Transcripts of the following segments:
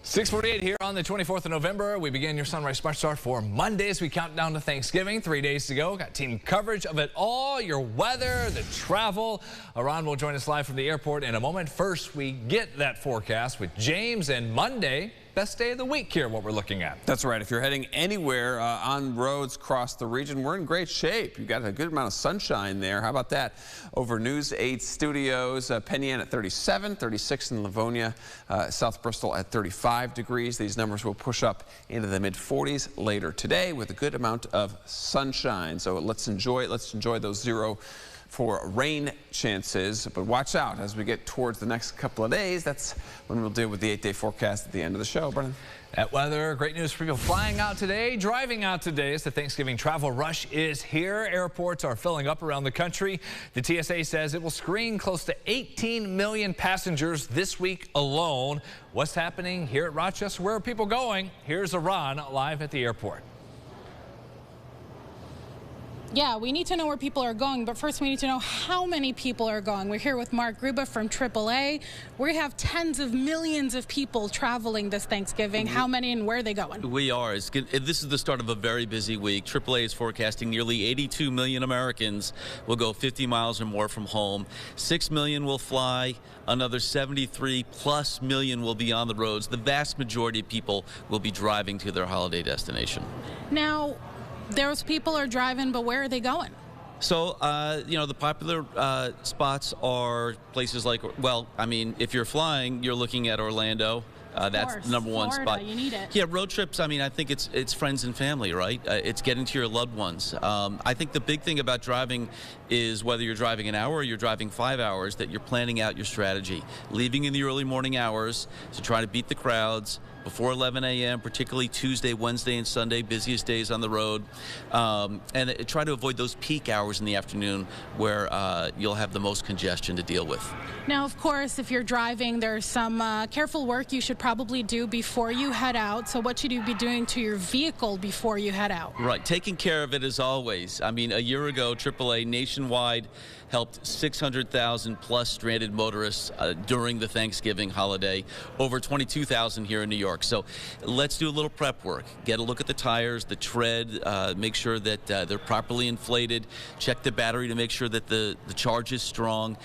6:48 here on the 24th of November. We begin your Sunrise Smart Start for Monday as we count down to Thanksgiving. 3 days to go. Got team coverage of it all, your weather, the travel. Ron will join us live from the airport in a moment. First, we get that forecast with James, and Monday, best day of the week here, what we're looking at. That's right. If you're heading anywhere on roads across the region, we're in great shape. You've got a good amount of sunshine there. How about that? Over News 8 Studios, Penn Yan at 37, 36 in Livonia, South Bristol at 35 degrees. These numbers will push up into the mid-40s later today with a good amount of sunshine. So let's enjoy it. Let's enjoy those 0 for rain chances, but watch out as we get towards the next couple of days. That's when we'll deal with the 8-day forecast at the end of the show. Brennan. That weather, great news for people flying out today, driving out today as the Thanksgiving travel rush is here. Airports are filling up around the country. The TSA says it will screen close to 18 million passengers this week alone. What's happening here at Rochester? Where are people going? Here's Ron live at the airport. Yeah, we need to know where people are going, but first we need to know how many people are going. We're here with Mark Gruba from AAA. We have tens of millions of people traveling this Thanksgiving. How many and where are they going? We are. This is the start of a very busy week. AAA is forecasting nearly 82 million Americans will go 50 miles or more from home. 6 million will fly. Another 73+ million will be on the roads. The vast majority of people will be driving to their holiday destination. Now, those people are driving, but where are they going? So, you know, the popular spots are places like, well, I mean, if you're flying, you're looking at Orlando. That's the number one Florida, spot. You need it. Yeah, road trips, I mean, I think it's friends and family, right? It's getting to your loved ones. I think the big thing about driving is whether you're driving an hour or you're driving 5 hours, that you're planning out your strategy. Leaving in the early morning hours to try to beat the crowds before 11 a.m., particularly Tuesday, Wednesday, and Sunday, busiest days on the road. And try to avoid those peak hours in the afternoon where you'll have the most congestion to deal with. Now, of course, if you're driving, there's some careful work you should probably do before you head out. So what should you be doing to your vehicle before you head out? Right, taking care of it as always. I mean, a year ago, AAA nationwide helped 600,000 plus stranded motorists during the Thanksgiving holiday, over 22,000 here in New York. So let's do a little prep work. Get a look at the tires, the tread, make sure that they're properly inflated, check the battery to make sure that the charge is strong.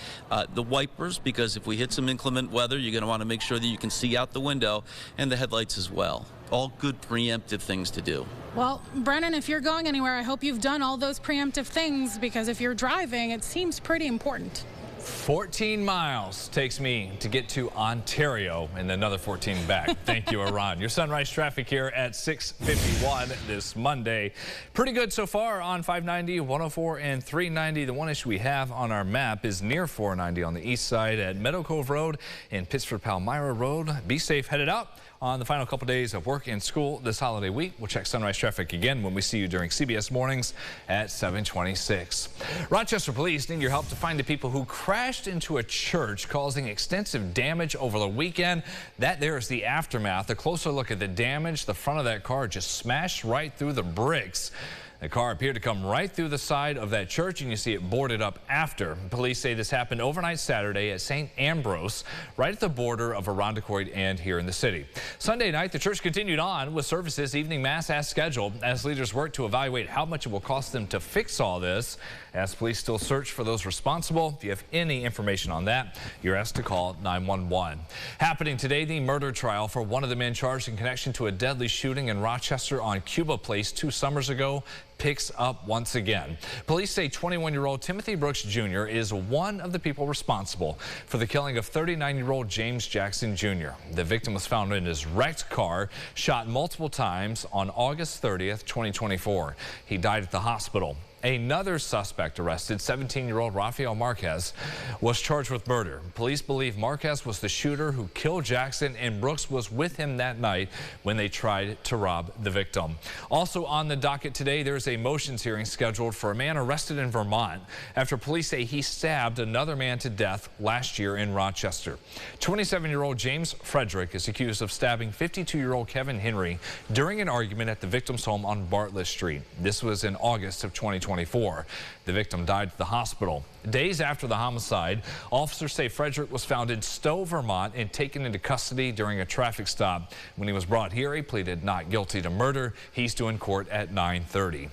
The wipers, because if we hit some inclement weather, you're going to want to make sure that you can see out the window, and the headlights as well. All good preemptive things to do. Well, Brennan, if you're going anywhere, I hope you've done all those preemptive things, because if you're driving, it seems pretty important. 14 miles takes me to get to Ontario and another 14 back. Thank you, Ron. Your sunrise traffic here at 6:51 this Monday. Pretty good so far on 590, 104, and 390. The one issue we have on our map is near 490 on the east side at Meadow Cove Road and Pittsford Palmyra Road. Be safe headed out on the final couple days of work and school this holiday week. We'll check sunrise traffic again when we see you during CBS Mornings at 7:26. Rochester police need your help to find the people who crashed into a church, causing extensive damage over the weekend. That there is the aftermath. A closer look at the damage. The front of that car just smashed right through the bricks. The car appeared to come right through the side of that church, and you see it boarded up after. Police say this happened overnight Saturday at St. Ambrose, right at the border of Irondequoit and here in the city. Sunday night, the church continued on with services, evening mass as scheduled, as leaders work to evaluate how much it will cost them to fix all this, as police still search for those responsible. If you have any information on that, you're asked to call 911. Happening today, the murder trial for one of the men charged in connection to a deadly shooting in Rochester on Cuba Place 2 summers ago picks up once again. Police say 21-year-old Timothy Brooks Jr. is one of the people responsible for the killing of 39-year-old James Jackson Jr. The victim was found in his wrecked car, shot multiple times on August 30th, 2024. He died at the hospital. Another suspect arrested, 17-year-old Rafael Marquez, was charged with murder. Police believe Marquez was the shooter who killed Jackson, and Brooks was with him that night when they tried to rob the victim. Also on the docket today, there's a motions hearing scheduled for a man arrested in Vermont after police say he stabbed another man to death last year in Rochester. 27-year-old James Frederick is accused of stabbing 52-year-old Kevin Henry during an argument at the victim's home on Bartlett Street. This was in August of 2020. 2024. The victim died at the hospital. Days after the homicide, officers say Frederick was found in Stowe, Vermont, and taken into custody during a traffic stop. When he was brought here, he pleaded not guilty to murder. He's due in court at 9:30.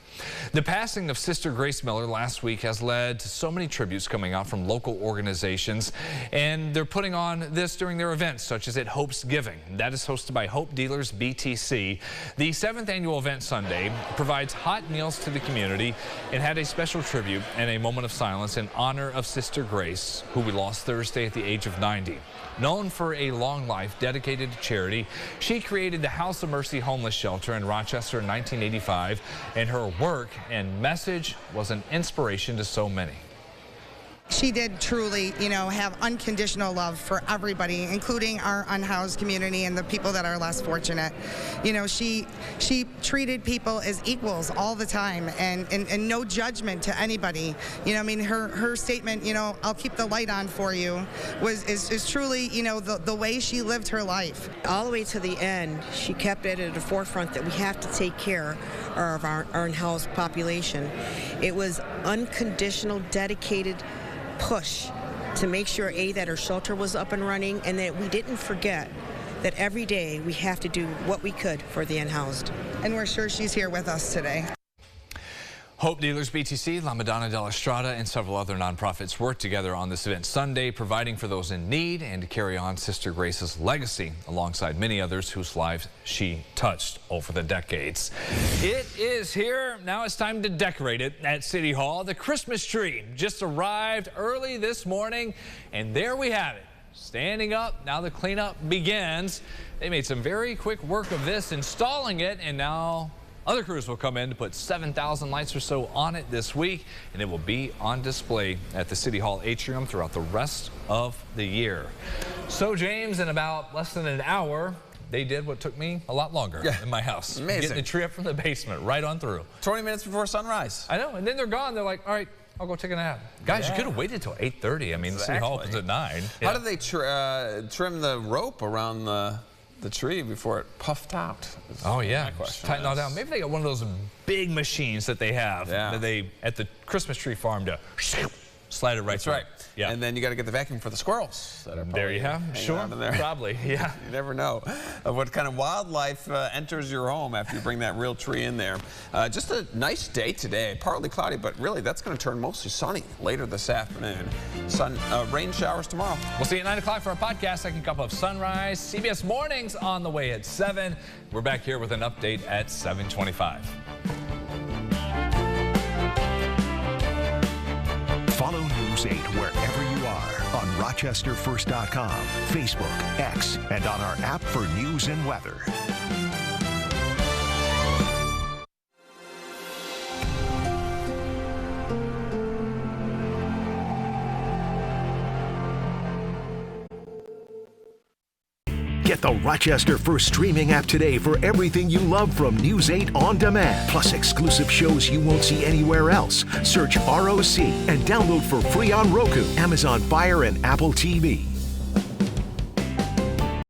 The passing of Sister Grace Miller last week has led to so many tributes coming out from local organizations, and they're putting on this during their events, such as at Hope's Giving. That is hosted by Hope Dealers BTC. The 7th annual event Sunday provides hot meals to the community and had a special tribute and a moment of silence in honor of Sister Grace, who we lost Thursday at the age of 90. Known for a long life dedicated to charity, she created the House of Mercy homeless shelter in Rochester in 1985, and her work and message was an inspiration to so many. She did truly, have unconditional love for everybody, including our unhoused community and the people that are less fortunate. She treated people as equals all the time, and no judgment to anybody. Her statement, I'll keep the light on for you, is truly, the way she lived her life. All the way to the end, she kept it at the forefront that we have to take care of our unhoused population. It was unconditional, dedicated push to make sure, A, that her shelter was up and running, and that we didn't forget that every day we have to do what we could for the unhoused. And we're sure she's here with us today. Hope Dealers BTC, La Madonna della Strada, and several other nonprofits worked together on this event Sunday, providing for those in need and to carry on Sister Grace's legacy alongside many others whose lives she touched over the decades. It is here. Now it's time to decorate it at City Hall. The Christmas tree just arrived early this morning, and there we have it. Standing up, now the cleanup begins. They made some very quick work of this, installing it, and now other crews will come in to put 7,000 lights or so on it this week, and it will be on display at the City Hall atrium throughout the rest of the year. So, James, in about less than an hour, they did what took me a lot longer in my house. Amazing. Getting the tree up from the basement right on through. 20 minutes before sunrise. I know, and then they're gone. They're like, all right, I'll go take a nap. Guys, you could have waited till 8:30. I mean, the City Hall opens at 9. How did they trim the rope around the tree before it puffed out? Oh yeah, tighten all down. Maybe they got one of those big machines that they have that they at the Christmas tree farm to slide it right through. That's right. Yeah. And then you got to get the vacuum for the squirrels that are there. You have sure there. Probably yeah. You never know what kind of wildlife enters your home after you bring that real tree in there. Just a nice day today, partly cloudy, but really that's going to turn mostly sunny later this afternoon. Rain showers tomorrow. We'll see you at 9 o'clock for our podcast, Second Cup of Sunrise. CBS Mornings on the way at 7. We're back here with an update at 7:25. Follow News 8 wherever you are on RochesterFirst.com, Facebook, X, and on our app for news and weather. Get the Rochester First streaming app today for everything you love from News 8 On Demand, plus exclusive shows you won't see anywhere else. Search ROC and download for free on Roku, Amazon Fire, and Apple TV.